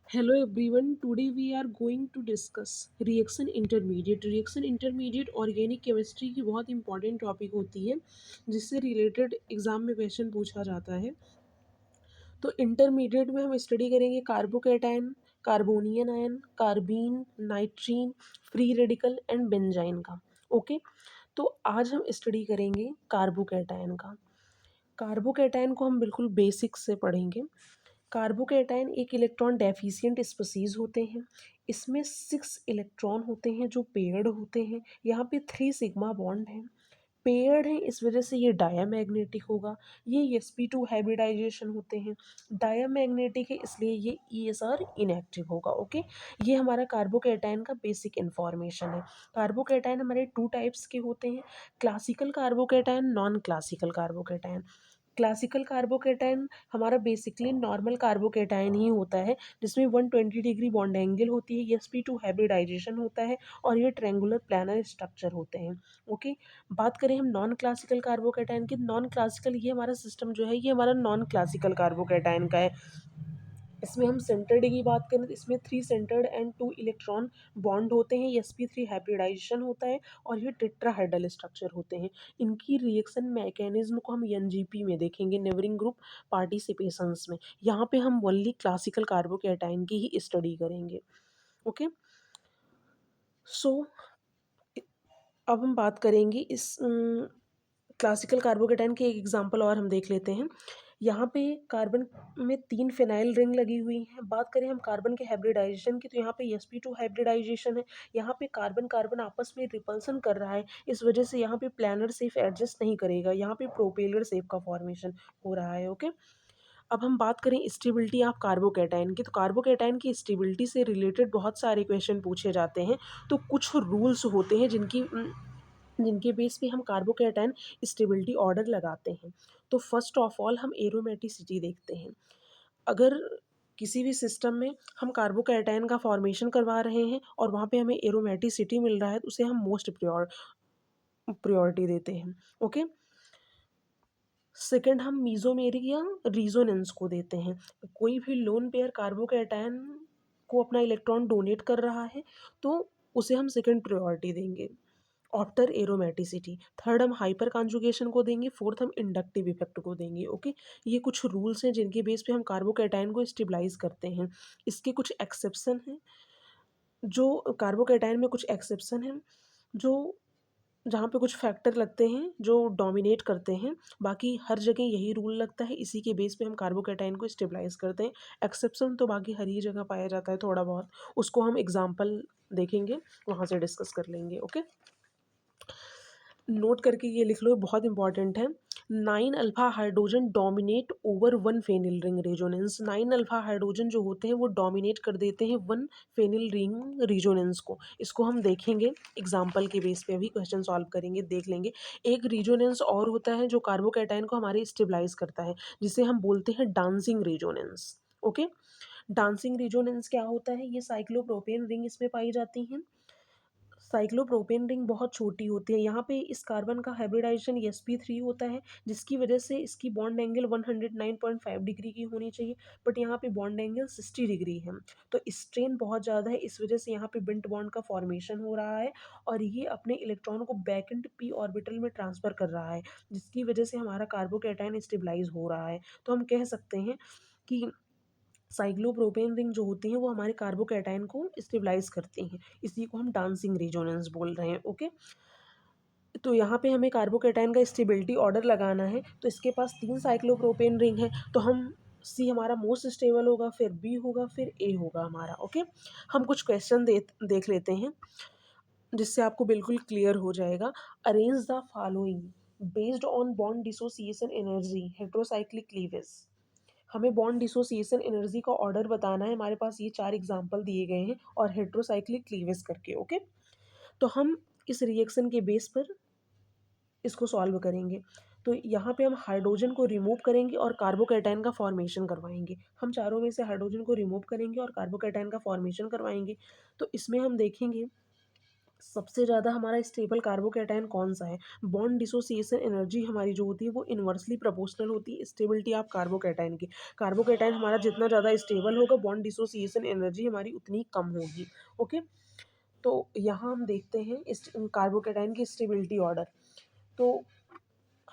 Hello everyone, today we are going to discuss reaction intermediate. Reaction intermediate organic chemistry की बहुत important topic होती है जिससे related exam में क्वेश्चन पूछा जाता है। तो इंटरमीडिएट में हम स्टडी करेंगे carbocation, carbanion ion, carbene, nitrene, free radical and benzyne का। ओके, तो आज हम स्टडी करेंगे कार्बोकेटायन का। कार्बोकेटायन को हम बिल्कुल बेसिक से पढ़ेंगे। कार्बोकेटायन एक इलेक्ट्रॉन डेफिशिएंट स्पीसीज होते हैं। इसमें 6 इलेक्ट्रॉन होते हैं जो पेयर्ड होते हैं। यहाँ पे 3 सिग्मा बॉन्ड हैं, पेयर्ड हैं, इस वजह से ये डायामैग्नेटिक होगा। ये sp2 हाइब्रिडाइजेशन होते हैं। डायामैग्नेटिक है इसलिए ये ESR इनएक्टिव होगा। ओके, ये हमारा कार्बोकेटायन का बेसिक इन्फॉर्मेशन है। कार्बोकेटायन हमारे 2 टाइप्स के होते हैं, classical carbocation, non classical carbocation. Classical carbocation हमारा बेसिकली नॉर्मल कार्बोकेटायन ही होता है जिसमें 120 डिग्री बॉन्ड एंगल होती है, sp2 हाइब्रिडाइजेशन होता है और ये ट्रेंगुलर प्लानर स्ट्रक्चर होते हैं। ओके, बात करें हम नॉन क्लासिकल कार्बोकेटायन की। नॉन क्लासिकल ये हमारा सिस्टम जो है ये हमारा नॉन क्लासिकल कार्बोकेटायन का है। इसमें हम सेंटर्ड की बात करें तो इसमें 3 सेंटर्ड एंड 2 इलेक्ट्रॉन बॉन्ड होते हैं, sp3 हाइब्रिडाइजेशन होता है और ये टेट्राहेड्रल स्ट्रक्चर होते हैं। इनकी रिएक्शन मैकेनिज्म को हम NGP में देखेंगे, नेबरिंग ग्रुप पार्टिसिपेशंस में। यहाँ पे हम ओनली क्लासिकल कार्बोकेटायन की ही स्टडी करेंगे। ओके, सो अब हम बात करेंगे इस क्लासिकल कार्बोकेटायन के एक एग्जांपल और हम देख लेते हैं। यहाँ पे कार्बन में 3 फिनाइल रिंग लगी हुई हैं। बात करें हम कार्बन के हाइब्रिडाइजेशन की तो यहाँ पे sp2 हाइब्रिडाइजेशन है। यहाँ पे कार्बन कार्बन आपस में रिपल्सन कर रहा है, इस वजह से यहाँ पे प्लानर शेप एडजस्ट नहीं करेगा, यहाँ पे प्रोपेलर शेप का फॉर्मेशन हो रहा है। ओके, अब हम बात करें स्टेबिलिटी ऑफ कार्बोकेटायन की, तो कार्बोकेटायन की स्टेबिलिटी से रिलेटेड बहुत सारे क्वेश्चन पूछे जाते हैं। तो कुछ रूल्स होते हैं जिनके बेस पे हम कार्बोकेटायन स्टेबिलिटी ऑर्डर लगाते हैं। तो फर्स्ट ऑफ ऑल हम एरोमेटिसिटी देखते हैं। अगर किसी भी सिस्टम में हम कार्बोकेटायन का फॉर्मेशन करवा रहे हैं और वहाँ पे हमें एरोमेटिसिटी मिल रहा है तो उसे हम मोस्ट प्रायोरिटी देते हैं। ओके, सेकंड हम मीजोमेरिक या रिजोनेंस को देते हैं। कोई भी लोन पेयर कार्बोकेटायन को अपना इलेक्ट्रॉन डोनेट कर रहा है तो उसे हम सेकंड प्रायोरिटी देंगे आफ्टर एरोमेटिसिटी। थर्ड हम हाइपर कॉन्जुगेशन को देंगे। फोर्थ हम इंडक्टिव इफेक्ट को देंगे। ओके, ये कुछ रूल्स हैं जिनके बेस पे हम कार्बोकेटायन को स्टेबलाइज करते हैं। इसके कुछ एक्सेप्शन हैं, जो कार्बोकेटायन में कुछ एक्सेप्शन हैं जो जहाँ पे कुछ फैक्टर लगते हैं जो डोमिनेट करते हैं, बाकी हर जगह यही रूल लगता है, इसी के बेस पे हम कार्बोकेटायन को स्टेबलाइज करते हैं। एक्सेप्शन तो बाकी हर ही जगह पाया जाता है थोड़ा बहुत, उसको हम एग्जाम्पल देखेंगे, वहाँ से डिस्कस कर लेंगे। ओके, नोट करके ये लिख लो, बहुत इंपॉर्टेंट है। 9 alpha hydrogen dominate over 1 phenyl ring resonance. 9 alpha hydrogen जो होते हैं वो डोमिनेट कर देते हैं 1 फेनिल रिंग रेजोनेंस को। इसको हम देखेंगे एग्जाम्पल के बेस पे, अभी क्वेश्चन सॉल्व करेंगे, देख लेंगे। एक रेजोनेंस और होता है जो कार्बोकेटायन को हमारे स्टेबलाइज करता है, जिसे हम बोलते हैं dancing resonance. Okay, dancing resonance क्या होता है? ये साइक्लोप्रोपेन रिंग इसमें पाई जाती हैं। साइक्लोप्रोपेन रिंग बहुत छोटी होती है। यहाँ पे इस कार्बन का हाइब्रिडाइजेशन sp3 होता है, जिसकी वजह से इसकी बॉन्ड एंगल 109.5 डिग्री की होनी चाहिए, बट यहाँ पे बॉन्ड एंगल 60 डिग्री है। तो स्ट्रेन बहुत ज़्यादा है, इस वजह से यहाँ पे बिंट बॉन्ड का फॉर्मेशन हो रहा है और ये अपने इलेक्ट्रॉन को बैक एंड p ऑर्बिटल में ट्रांसफर कर रहा है, जिसकी वजह से हमारा कार्बोकेटायन स्टेबलाइज हो रहा है। तो हम कह सकते हैं कि साइक्लोप्रोपेन रिंग जो होती हैं वो हमारे कार्बोकेटायन को स्टेबलाइज करती हैं, इसी को हम डांसिंग रेजोनेंस बोल रहे हैं। ओके, तो यहाँ पे हमें कार्बोकेटायन का स्टेबिलिटी ऑर्डर लगाना है। तो इसके पास 3 साइक्लोप्रोपेन रिंग है, तो हम सी हमारा मोस्ट स्टेबल होगा, फिर बी होगा, फिर ए होगा हमारा। ओके, हम कुछ क्वेश्चन देख लेते हैं जिससे आपको बिल्कुल क्लियर हो जाएगा। Arrange the following based on bond dissociation energy heterocyclic cleavage. हमें बॉन्ड डिसोसिएशन एनर्जी का ऑर्डर बताना है। हमारे पास ये 4 एग्जाम्पल दिए गए हैं और हेट्रोसाइक्लिक क्लीवेज करके। ओके, तो हम इस रिएक्शन के बेस पर इसको सॉल्व करेंगे। तो यहाँ पे हम हाइड्रोजन को रिमूव करेंगे और कार्बोकेटायन का फॉर्मेशन करवाएंगे। हम चारों में से हाइड्रोजन को रिमूव करेंगे और कार्बोकेटायन का फॉर्मेशन करवाएंगे। तो इसमें हम देखेंगे सबसे ज़्यादा हमारा स्टेबल कार्बोकैटायन कौन सा है? बॉन्ड डिसोसिएशन एनर्जी हमारी जो होती है वो इन्वर्सली प्रोपोर्शनल होती है स्टेबिलिटी ऑफ कार्बोकैटायन की। कार्बोकैटायन हमारा जितना ज़्यादा स्टेबल होगा, बॉन्ड डिसोसिएशन एनर्जी हमारी उतनी कम होगी। ओके, तो यहाँ हम देखते हैं इस कार्बोकैटायन की स्टेबिलिटी ऑर्डर। तो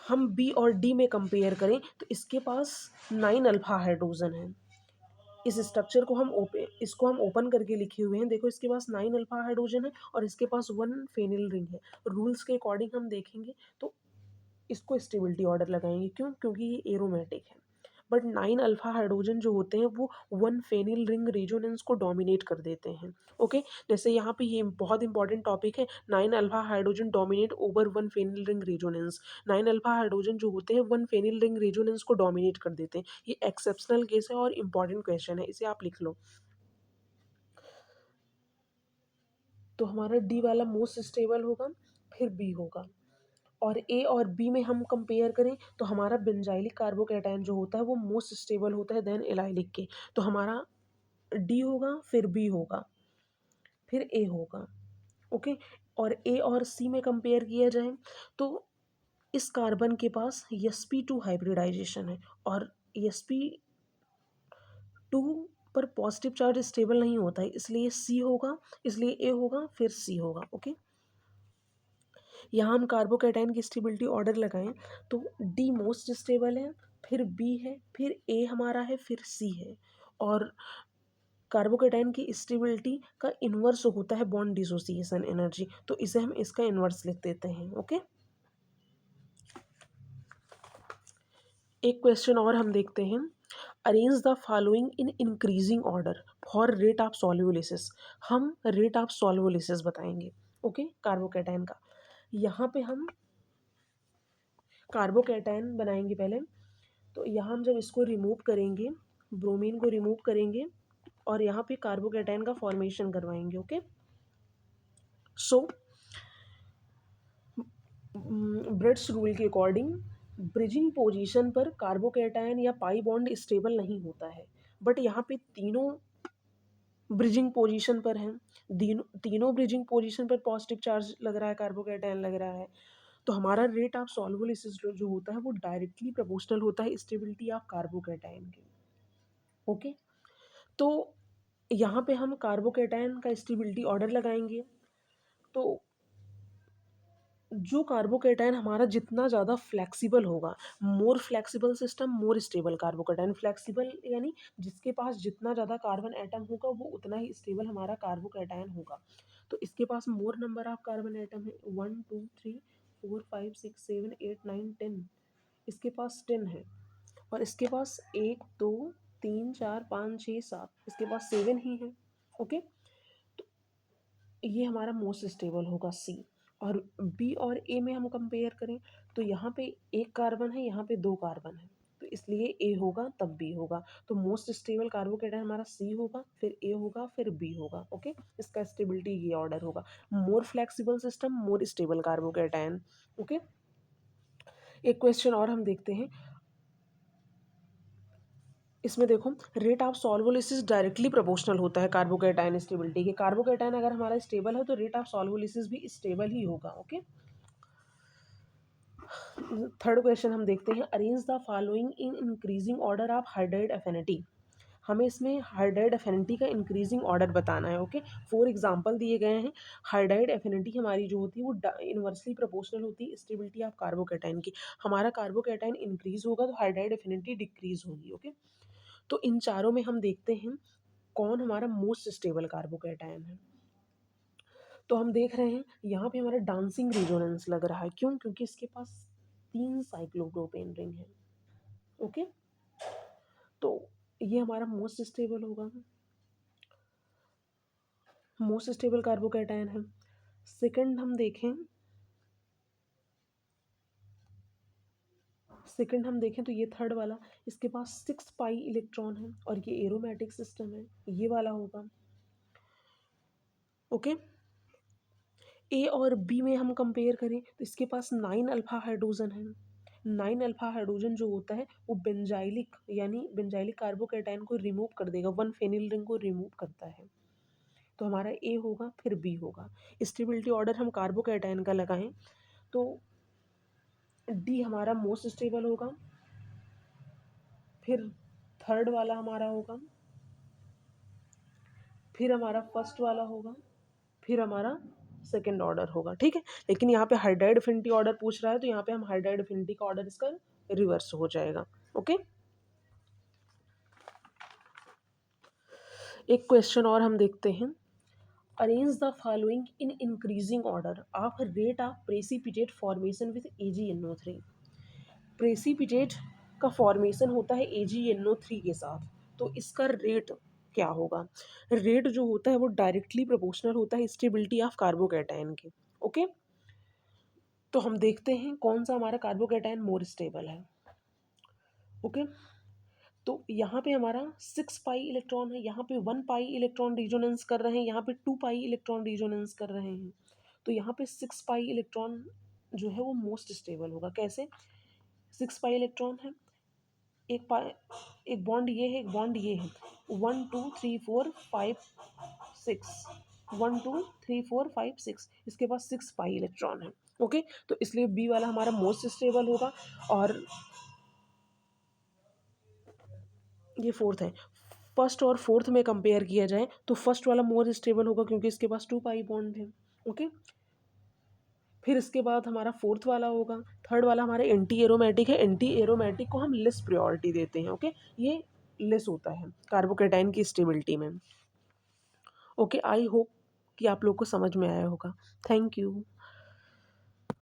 हम बी और डी में कंपेयर करें तो इसके पास 9 अल्फा हाइड्रोजन है। इस स्ट्रक्चर को हम ओपन करके लिखे हुए हैं। देखो, इसके पास 9 अल्फा हाइड्रोजन है और इसके पास 1 फेनिल रिंग है। रूल्स के अकॉर्डिंग हम देखेंगे तो इसको स्टेबिलिटी ऑर्डर लगाएंगे। क्यों? क्योंकि ये एरोमेटिक है। बट 9 अल्फा हाइड्रोजन जो होते हैं वो 1 फेनिल रिंग रेजोनेंस को डोमिनेट कर देते हैं। ओके, जैसे यहाँ पे ये बहुत इंपॉर्टेंट टॉपिक है, 9 alpha hydrogen dominate over 1 phenyl ring resonance. 9 alpha hydrogen जो होते हैं 1 फेनिल रिंग रेजोनेंस को डोमिनेट कर देते हैं। ये एक्सेप्शनल केस है और इंपॉर्टेंट क्वेश्चन है, इसे आप लिख लो। तो हमारा डी वाला मोस्ट स्टेबल होगा, फिर बी होगा। और ए और बी में हम कंपेयर करें तो हमारा बेंजाइलिक कार्बोकैटायन जो होता है वो मोस्ट स्टेबल होता है देन एलाइलिक के। तो हमारा डी होगा, फिर बी होगा, फिर ए होगा। ओके, और ए और सी में कंपेयर किया जाए तो इस कार्बन के पास sp2 हाइब्रिडाइजेशन है और sp2 पर पॉजिटिव चार्ज स्टेबल नहीं होता है, इसलिए सी होगा, इसलिए ए होगा, फिर सी होगा। ओके, यहाँ हम कार्बोकैटायन की स्टेबिलिटी ऑर्डर लगाएं तो डी मोस्ट स्टेबल है, फिर बी है, फिर ए हमारा है, फिर सी है। और कार्बोकैटायन की स्टेबिलिटी का इन्वर्स होता है बॉन्ड डिसोसिएशन एनर्जी, तो इसे हम इसका इन्वर्स लिख देते हैं। ओके, एक क्वेश्चन और हम देखते हैं। Arrange the following in increasing order for rate of solvolysis. हम रेट ऑफ सॉल्युलिसिस बताएंगे। ओके, कार्बोकैटायन का यहाँ पे हम कार्बोकैटायन बनाएंगे पहले। तो यहाँ हम जब इसको रिमूव करेंगे, ब्रोमीन को रिमूव करेंगे और यहाँ पे कार्बोकैटायन का फॉर्मेशन करवाएंगे। ओके, सो ब्रेड्स रूल के अकॉर्डिंग ब्रिजिंग पोजीशन पर कार्बोकैटायन या पाई बॉन्ड स्टेबल नहीं होता है, बट यहाँ पे तीनों ब्रिजिंग पोजीशन पर हैं। तीनों ब्रिजिंग पोजीशन पर पॉजिटिव चार्ज लग रहा है, कार्बोकैटायन लग रहा है। तो हमारा रेट ऑफ सॉल्युलिसिस जो होता है वो डायरेक्टली प्रोपोर्शनल होता है स्टेबिलिटी ऑफ कार्बोकैटायन के। ओके, तो यहाँ पे हम कार्बोकैटायन का स्टेबिलिटी ऑर्डर लगाएंगे। तो जो कार्बोकैटायन हमारा जितना ज़्यादा फ्लेक्सिबल होगा, more flexible system more stable carbocation. Flexible यानी जिसके पास जितना ज़्यादा कार्बन एटम होगा वो उतना ही स्टेबल हमारा कार्बोकैटायन होगा। तो इसके पास more number of carbon atom है, 1 2 3 4 5 6 7 8 9 10। इसके पास 10 है और इसके पास 1 2 3 4 5 6 7, इसके पास 7 ही है। ओके, ये हमारा मोस्ट स्टेबल होगा सी। और बी और ए में हम कंपेयर करें तो यहाँ पे एक कार्बन है, यहाँ पे दो कार्बन है, तो इसलिए ए होगा तब बी होगा। तो मोस्ट स्टेबल कार्बोकैटायन हमारा सी होगा, फिर ए होगा, फिर बी होगा। ओके, इसका स्टेबिलिटी ये ऑर्डर होगा। More flexible system more stable carbocation. Okay, एक क्वेश्चन और हम देखते हैं। इसमें देखो, rate of solvolysis directly proportional होता है कार्बोकैटायन स्टेबिलिटी के। कार्बोकैटायन अगर हमारा स्टेबल है तो रेट ऑफ सॉल्वोलिसिस भी स्टेबल ही होगा। ओके, थर्ड क्वेश्चन हम देखते हैं। Arrange the following in increasing order of hydride affinity. हमें इसमें हाइड्राइड एफिनिटी का इंक्रीजिंग ऑर्डर बताना है। ओके, 4 एग्जांपल दिए गए हैं। हाइड्राइड एफिनिटी हमारी जो होती है वो इनवर्सली प्रोपोर्शनल होती है स्टेबिलिटी ऑफ कार्बोकैटायन की। हमारा कार्बोकैटायन इंक्रीज होगा तो हाइड्राइड एफिनिटी डिक्रीज होगी। ओके, तो इन चारों में हम देखते हैं कौन हमारा मोस्ट स्टेबल कार्बोकैटायन है। तो हम देख रहे हैं यहाँ पे हमारा डांसिंग रेजोनेंस लग रहा है। क्यों? क्योंकि इसके पास 3 साइक्लोप्रोपेन रिंग है। ओके, तो ये हमारा मोस्ट स्टेबल होगा, मोस्ट स्टेबल कार्बोकैटायन है। सेकंड हम देखें, तो ये थर्ड वाला, इसके पास 6 पाई इलेक्ट्रॉन है और ये एरोमेटिक सिस्टम है, ये वाला होगा। ओके, ए और बी में हम कंपेयर करें तो इसके पास 9 अल्फा हाइड्रोजन है। 9 अल्फा हाइड्रोजन जो होता है वो बेंजाइलिक यानी बेंजाइलिक कार्बोकैटायन को रिमूव कर देगा, 1 फेनिल रिंग को रिमूव करता है। तो हमारा ए होगा, फिर बी होगा। स्टेबिलिटी ऑर्डर हम कार्बोकैटायन का लगाएं तो डी हमारा मोस्ट स्टेबल होगा, फिर थर्ड वाला हमारा होगा, फिर हमारा फर्स्ट वाला होगा, फिर हमारा सेकेंड ऑर्डर होगा। ठीक है, लेकिन यहाँ पे हाइड्राइड अफिनिटी ऑर्डर पूछ रहा है तो यहाँ पे हम हाइड्राइड अफिनिटी का ऑर्डर इसका रिवर्स हो जाएगा। ओके, एक क्वेश्चन और हम देखते हैं। Arrange the following in increasing order of rate of precipitate formation with AgNO3। Precipitate का फॉर्मेशन होता है AgNO3 के साथ, तो इसका रेट क्या होगा? रेट जो होता है वो डायरेक्टली प्रोपोर्शनल होता है स्टेबिलिटी ऑफ कार्बोकैटायन के। ओके, तो हम देखते हैं कौन सा हमारा कार्बोकैटायन मोर स्टेबल है। ओके, तो यहाँ पे हमारा 6 पाई इलेक्ट्रॉन है, यहाँ पे 1 पाई इलेक्ट्रॉन रिजोनेंस कर रहे हैं, यहाँ पे 2 पाई इलेक्ट्रॉन रिजोनेंस कर रहे हैं। तो यहाँ पे 6 पाई इलेक्ट्रॉन जो है वो मोस्ट स्टेबल होगा। कैसे? 6 पाई इलेक्ट्रॉन है, एक बॉन्ड ये है, एक बॉन्ड ये है, 1 2 3 4 5 6, 1 2 3 4 5 6, इसके पास 6 पाई इलेक्ट्रॉन है। ओके, तो इसलिए बी वाला हमारा मोस्ट स्टेबल होगा। और ये फोर्थ है, फर्स्ट और फोर्थ में कंपेयर किया जाए तो फर्स्ट वाला मोर स्टेबल होगा क्योंकि इसके पास 2 पाई बॉन्ड है। ओके, फिर इसके बाद हमारा फोर्थ वाला होगा, थर्ड वाला हमारा एंटी एरोमेटिक है, एंटी एरोमेटिक को हम लेस प्रायोरिटी देते हैं। ओके, ये लेस होता है कार्बोकैटायन की स्टेबिलिटी में। ओके, आई होप कि आप लोग को समझ में आया होगा। Thank you.